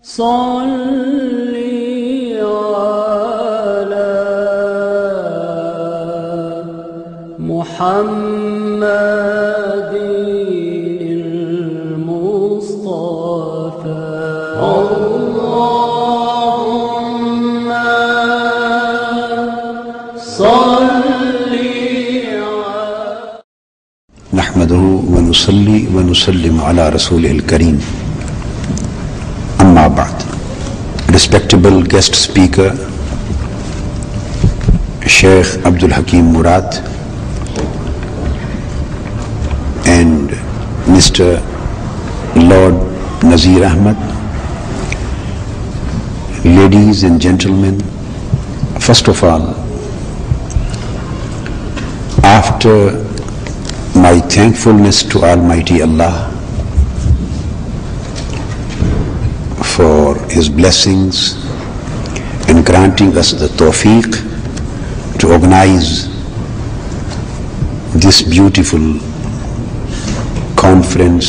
صلي على محمد المصطفى اللهم صل نحمده ونصلي ونسلم على رسوله الكريم أما بعد. Respectable guest speaker Sheikh Abdul Hakim Murad and Mr. Lord Nazir Ahmad, ladies and gentlemen, first of all, after my thankfulness to Almighty Allah for His blessings and granting us the tawfiq to organize this beautiful conference,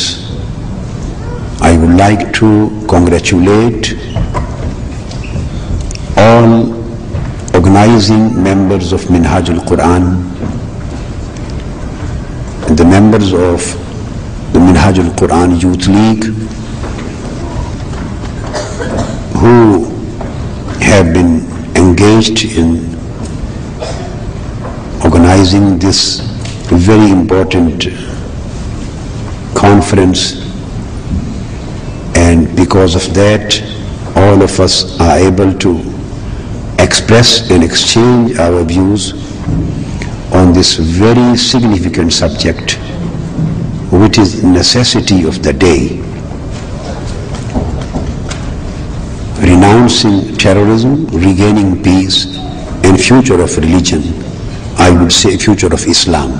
I would like to congratulate all organizing members of Minhajul Quran, the members of the Minhajul Quran Youth League, who have been engaged in organizing this very important conference, and because of that all of us are able to express and exchange our views on this very significant subject, which is necessity of the day: renouncing terrorism, regaining peace, and future of religion. I would say future of Islam.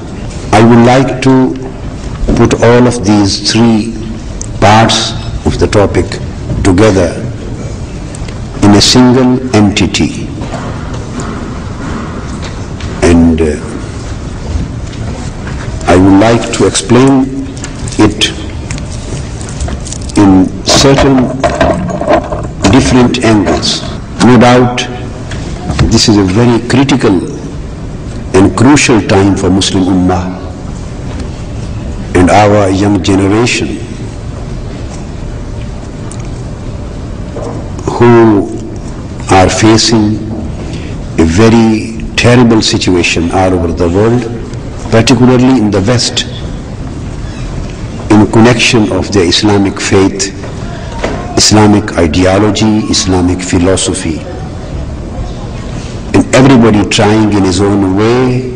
I would like to put all of these three parts of the topic together in a single entity, and I would like to explain it in certain different angles. No doubt this is a very critical and crucial time for Muslim Ummah and our young generation, who are facing a very terrible situation all over the world, particularly in the West, in connection of their Islamic faith, Islamic ideology, Islamic philosophy, and everybody trying in his own way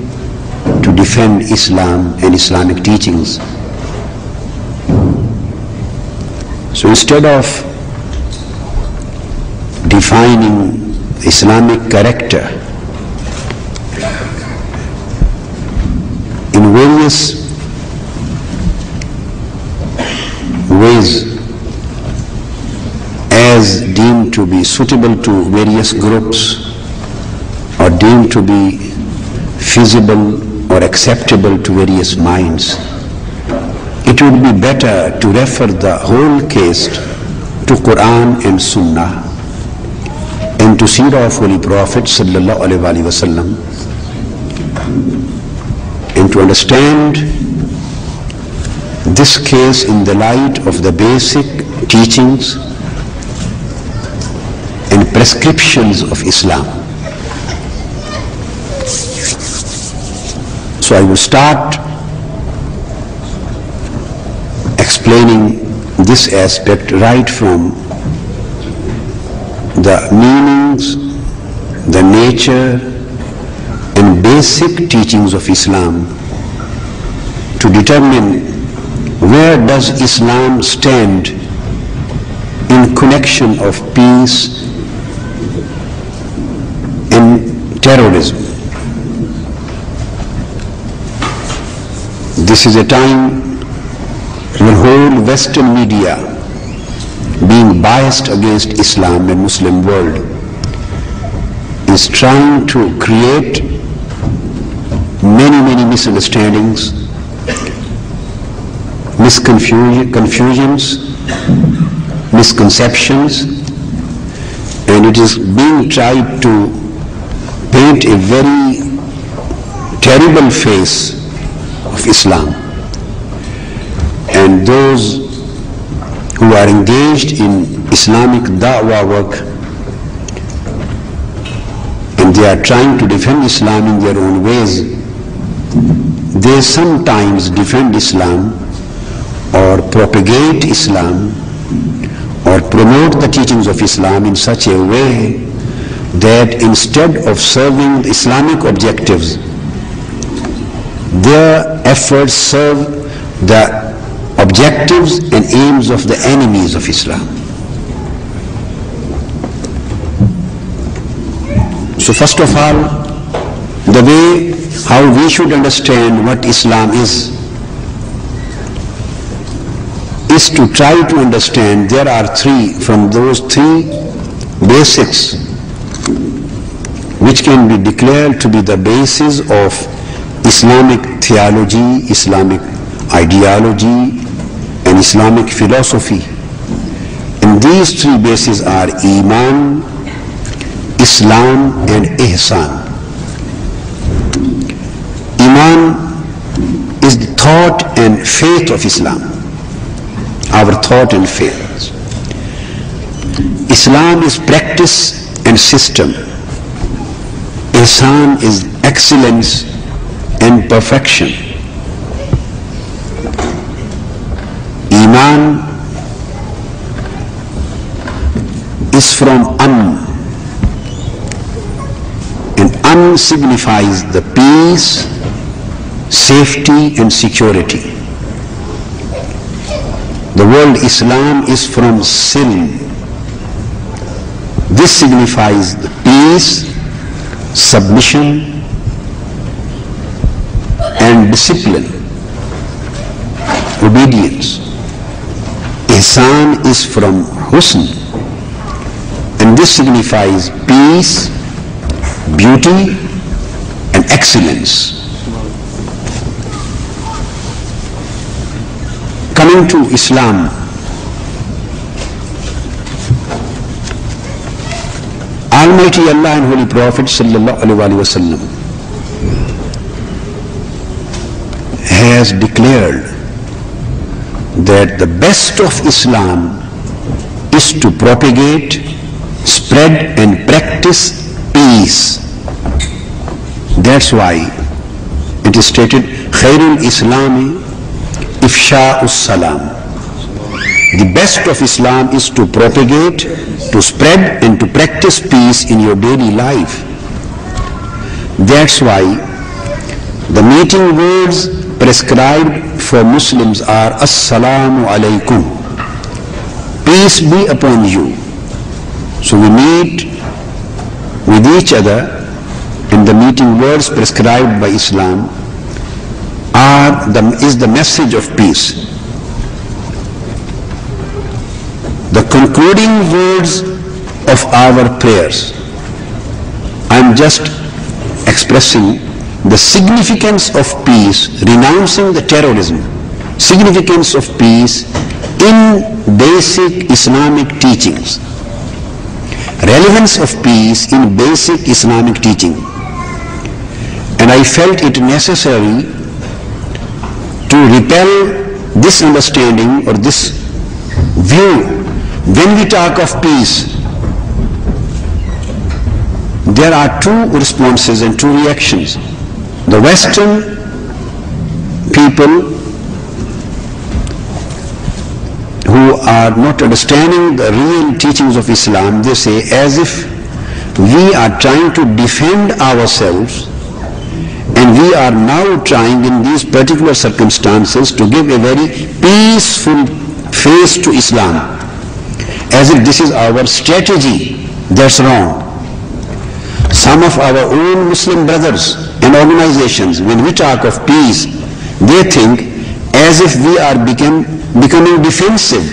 to defend Islam and Islamic teachings. So instead of defining Islamic character in various ways as deemed to be suitable to various groups or deemed to be feasible or acceptable to various minds, it would be better to refer the whole case to Quran and Sunnah and to Seerah of Holy Prophet sallallahu alaihi wasallam, and to understand this case in the light of the basic teachings and prescriptions of Islam. So I will start explaining this aspect right from the meanings, the nature and basic teachings of Islam, to determine where does Islam stand in connection of peace and terrorism. This is a time when whole Western media, being biased against Islam and Muslim world, is trying to create many misunderstandings, confusions, misconceptions, and it is being tried to paint a very terrible face of Islam. And those who are engaged in Islamic da'wah work and they are trying to defend Islam in their own ways, they sometimes defend Islam or propagate Islam or promote the teachings of Islam in such a way that instead of serving the Islamic objectives, their efforts serve the objectives and aims of the enemies of Islam. So first of all, the way how we should understand what Islam is to try to understand there are from those three basics which can be declared to be the basis of Islamic theology, Islamic ideology and Islamic philosophy. And these three bases are Iman, Islam and Ihsan. Iman is the thought and faith of Islam, our thought and faith. Islam is practice and system. Ihsan is excellence and perfection. Iman is from An, and An signifies the peace, safety and security. The word Islam is from Silm. This signifies the peace, submission and discipline, obedience. Ihsan is from Husn, and this signifies peace, beauty and excellence. Coming to Islam, Almighty Allah and Holy Prophet sallallahu alaihi wasallam has declared that the best of Islam is to propagate, spread and practice peace. That's why it is stated, Khairul Islami Ifsha'us Salam. The best of Islam is to propagate, to spread and to practice peace in your daily life. That's why the meeting words prescribed for Muslims are Assalamu alaikum, peace be upon you. So we meet with each other, and the meeting words prescribed by Islam is the message of peace. The concluding words of our prayers, I am just expressing the significance of peace, renouncing the terrorism, significance of peace in basic Islamic teachings, relevance of peace in basic Islamic teaching. And I felt it necessary to repel this understanding or this view. When we talk of peace, there are two responses and two reactions. The Western people who are not understanding the real teachings of Islam, they say as if we are trying to defend ourselves and we are now trying in these particular circumstances to give a very peaceful face to Islam, as if this is our strategy. That's wrong. Some of our own Muslim brothers and organizations, when we talk of peace, they think as if we are becoming defensive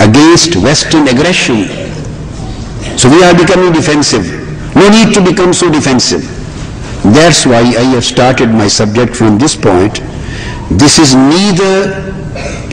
against Western aggression. So we are becoming defensive. No need to become so defensive. That's why I have started my subject from this point. This is neither